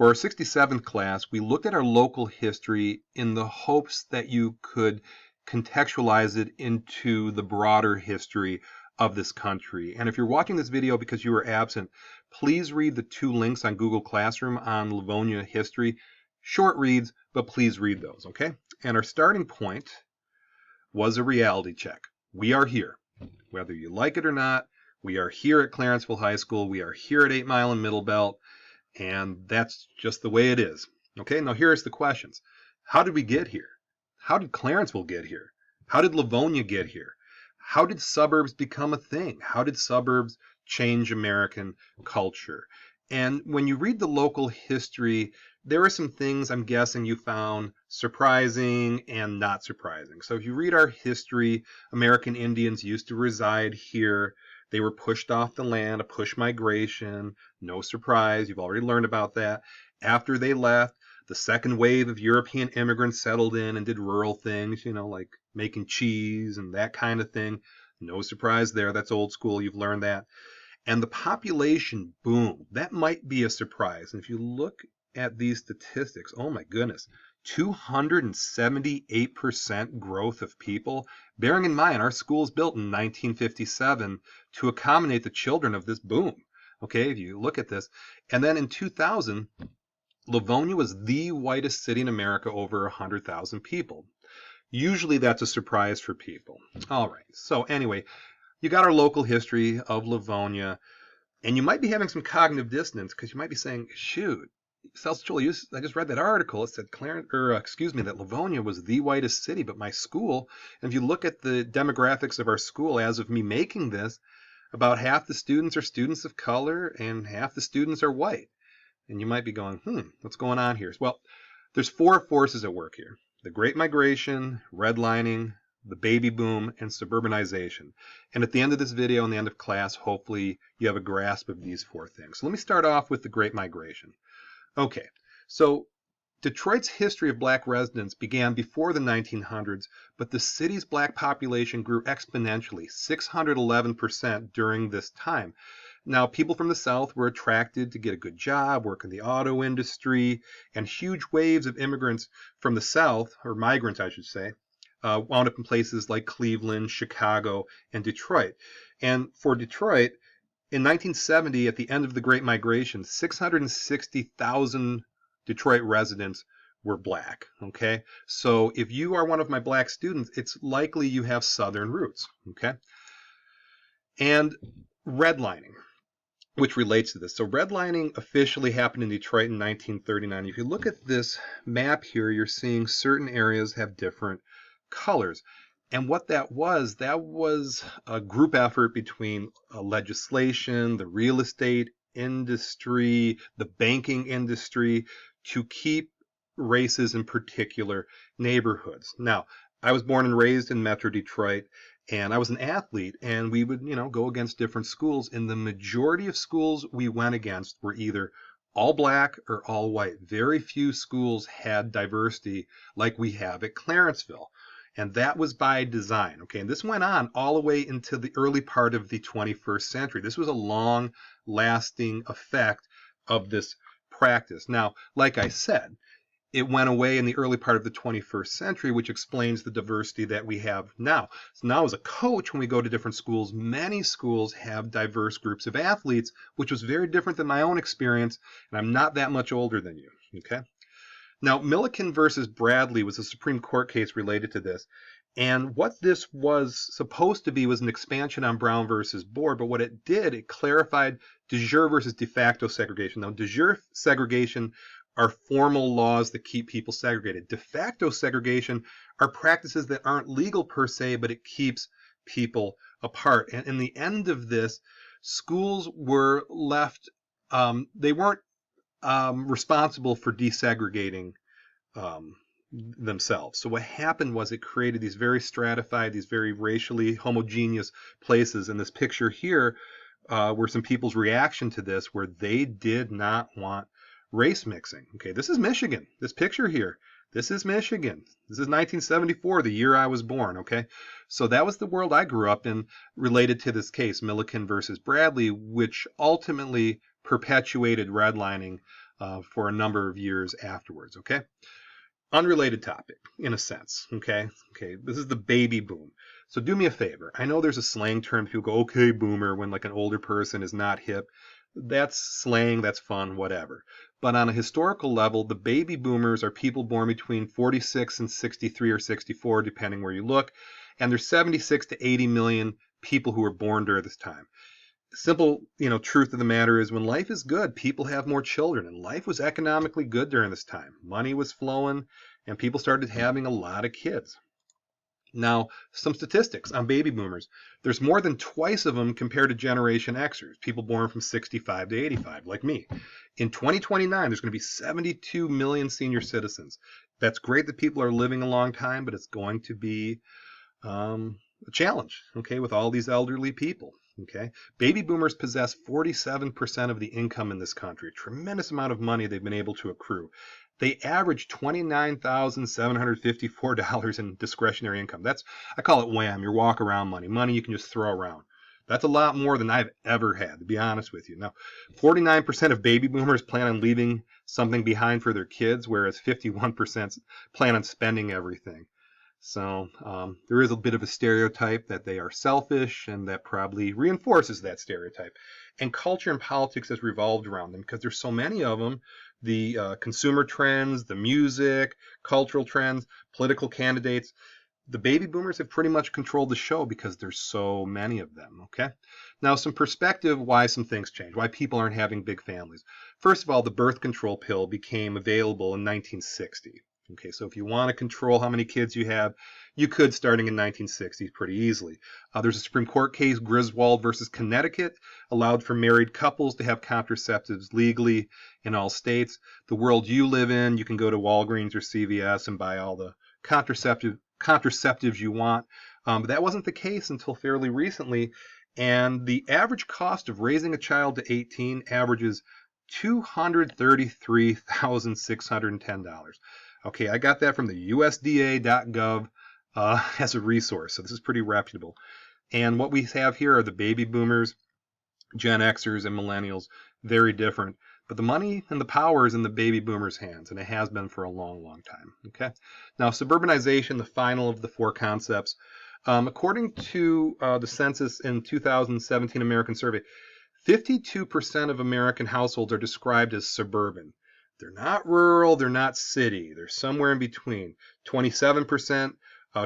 For our 67th class, we looked at our local history in the hopes that you could contextualize it into the broader history of this country. And if you're watching this video because you were absent, please read the 2 links on Google Classroom on Livonia history. Short reads, but please read those, okay? And our starting point was a reality check. We are here. Whether you like it or not, we are here at Clarenceville High School. We are here at 8 Mile and Middle Belt, and that's just the way it is. Okay, now here's the questions. How did we get here? How did Clarenceville get here? How did Livonia get here? How did suburbs become a thing? How did suburbs change American culture? And when you read the local history, there are some things I'm guessing you found surprising and not surprising. So if you read our history, American Indians used to reside here. They were pushed off the land, a push migration. No surprise, you've already learned about that. After they left, the second wave of European immigrants settled in and did rural things, like making cheese and that kind of thing. No surprise there. That's old school. You've learned that. And the population boom. That might be a surprise. And if you look at these statistics, oh my goodness, 278% growth of people. Bearing in mind, our school was built in 1957 to accommodate the children of this boom. Okay, if you look at this. And then in 2000, Livonia was the whitest city in America, over 100,000 people. Usually that's a surprise for people. All right, so anyway, you got our local history of Livonia, and you might be having some cognitive dissonance because you might be saying, shoot, I just read that article. It said that Livonia was the whitest city, but my school, and if you look at the demographics of our school as of me making this, about half the students are students of color and half the students are white. And you might be going, what's going on here? Well, there's 4 forces at work here. The Great Migration, redlining, the baby boom, and suburbanization. And at the end of this video and the end of class, hopefully you have a grasp of these 4 things. So let me start off with the Great Migration. Okay, so Detroit's history of black residents began before the 1900s, but the city's black population grew exponentially, 611% during this time. Now, people from the South were attracted to get a good job, work in the auto industry, and huge waves of immigrants from the South, or migrants I should say, wound up in places like Cleveland, Chicago, and Detroit. And for Detroit, in 1970, at the end of the Great Migration, 660,000 Detroit residents were black, okay? So if you are one of my black students, it's likely you have Southern roots, okay? And redlining, which relates to this. So redlining officially happened in Detroit in 1939. If you look at this map here, you're seeing certain areas have different colors. And what that was a group effort between legislation, the real estate industry, the banking industry, to keep races in particular neighborhoods. Now, I was born and raised in Metro Detroit, and I was an athlete, and we would, go against different schools. And the majority of schools we went against were either all black or all white. Very few schools had diversity like we have at Clarenceville. And that was by design, okay? And this went on all the way into the early part of the 21st century. This was a long-lasting effect of this practice. Now, like I said, it went away in the early part of the 21st century, which explains the diversity that we have now. So now as a coach, when we go to different schools, many schools have diverse groups of athletes, which was very different than my own experience, and I'm not that much older than you, okay? Now, Milliken versus Bradley was a Supreme Court case related to this. And what this was supposed to be was an expansion on Brown versus Board, but what it did, it clarified de jure versus de facto segregation. Now, de jure segregation are formal laws that keep people segregated. De facto segregation are practices that aren't legal per se, but it keeps people apart. And in the end of this, schools were left, they weren't responsible for desegregating themselves. So what happened was it created these very stratified, these very racially homogeneous places. And this picture here were some people's reaction to this, where they did not want race mixing. Okay, this is Michigan. This picture here, this is Michigan. This is 1974, the year I was born, okay? So that was the world I grew up in related to this case, Milliken versus Bradley, which ultimately perpetuated redlining for a number of years afterwards, okay? Unrelated topic, in a sense, okay? Okay, this is the baby boom. So do me a favor. I know there's a slang term. People go, okay, boomer, when like an older person is not hip. That's slang, that's fun, whatever. But on a historical level, the baby boomers are people born between 46 and 63 or 64, depending where you look. And there's 76 to 80 million people who were born during this time. Simple, truth of the matter is when life is good, people have more children, and life was economically good during this time. Money was flowing, and people started having a lot of kids. Now, some statistics on baby boomers. There's more than twice of them compared to Generation Xers, people born from 65 to 85, like me. In 2029, there's going to be 72 million senior citizens. That's great that people are living a long time, but it's going to be a challenge, okay, with all these elderly people. Okay, baby boomers possess 47% of the income in this country, a tremendous amount of money they've been able to accrue. They average $29,754 in discretionary income. I call it wham, your walk around money you can just throw around. That's a lot more than I've ever had, to be honest with you. Now, 49% of baby boomers plan on leaving something behind for their kids, whereas 51% plan on spending everything. So there is a bit of a stereotype that they are selfish, and that probably reinforces that stereotype. And culture and politics has revolved around them because there's so many of them. The consumer trends, the music, cultural trends, political candidates. The baby boomers have pretty much controlled the show because there's so many of them, okay? Now, some perspective why some things change, why people aren't having big families. First of all, the birth control pill became available in 1960. Okay, so if you want to control how many kids you have, you could starting in 1960 pretty easily. There's a Supreme Court case, Griswold versus Connecticut, allowed for married couples to have contraceptives legally in all states. The world you live in, you can go to Walgreens or CVS and buy all the contraceptives you want. But that wasn't the case until fairly recently. And the average cost of raising a child to 18 averages $233,610. Okay, I got that from the USDA.gov as a resource, so this is pretty reputable. And what we have here are the baby boomers, Gen Xers, and millennials, very different. But the money and the power is in the baby boomers' hands, and it has been for a long, long time. Okay. Now, suburbanization, the final of the four concepts. According to the census in 2017 American Survey, 52% of American households are described as suburban. They're not rural, they're not city, they're somewhere in between. 27%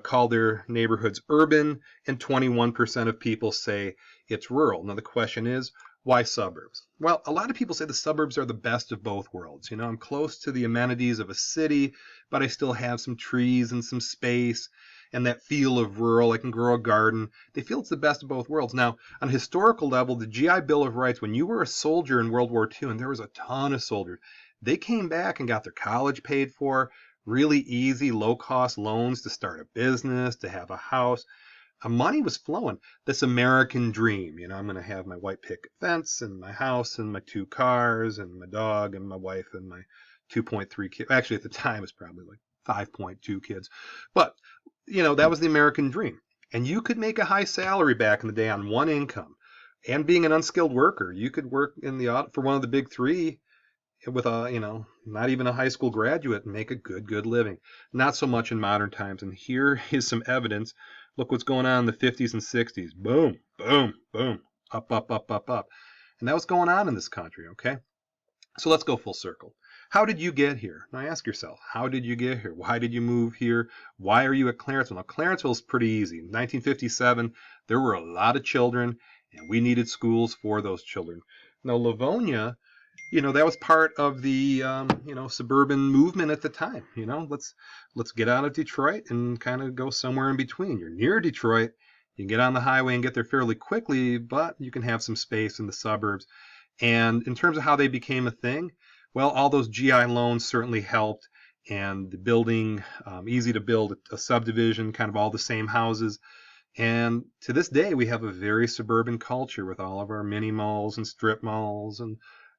call their neighborhoods urban, and 21% of people say it's rural. Now the question is, why suburbs? Well, a lot of people say the suburbs are the best of both worlds. I'm close to the amenities of a city, but I still have some trees and some space and that feel of rural. I can grow a garden. They feel it's the best of both worlds. Now, on a historical level, the GI Bill of Rights, when you were a soldier in World War II, and there was a ton of soldiers, they came back and got their college paid for, really easy, low-cost loans to start a business, to have a house. Money was flowing. This American dream, I'm going to have my white picket fence and my house and my 2 cars and my dog and my wife and my 2.3 kids. Actually, at the time, it was probably like 5.2 kids. But, that was the American dream. And you could make a high salary back in the day on one income. And being an unskilled worker, you could work for one of the big 3 with not even a high school graduate and make a good living. Not so much in modern times. And here is some evidence. Look what's going on in the 50s and 60s. Boom, boom, boom, up. And that was going on in this country, okay? So let's go full circle. How did you get here? Now ask yourself, how did you get here? Why did you move here? Why are you at Clarenceville? Now, Clarenceville is pretty easy. In 1957, there were a lot of children, and we needed schools for those children. Now, Livonia, that was part of the, suburban movement at the time. Let's get out of Detroit and kind of go somewhere in between. You're near Detroit. You can get on the highway and get there fairly quickly, but you can have some space in the suburbs. And in terms of how they became a thing, well, all those GI loans certainly helped, and the building, easy to build a subdivision, kind of all the same houses. And to this day, we have a very suburban culture with all of our mini malls and strip malls and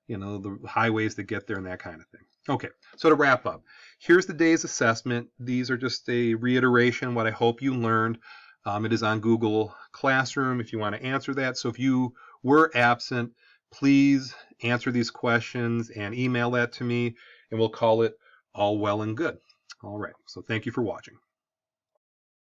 the highways that get there and that kind of thing. Okay, so to wrap up, here's the day's assessment. These are just a reiteration what I hope you learned. It is on Google Classroom if you want to answer that. So if you were absent, please answer these questions and email that to me, and we'll call it all well and good. All right, so thank you for watching.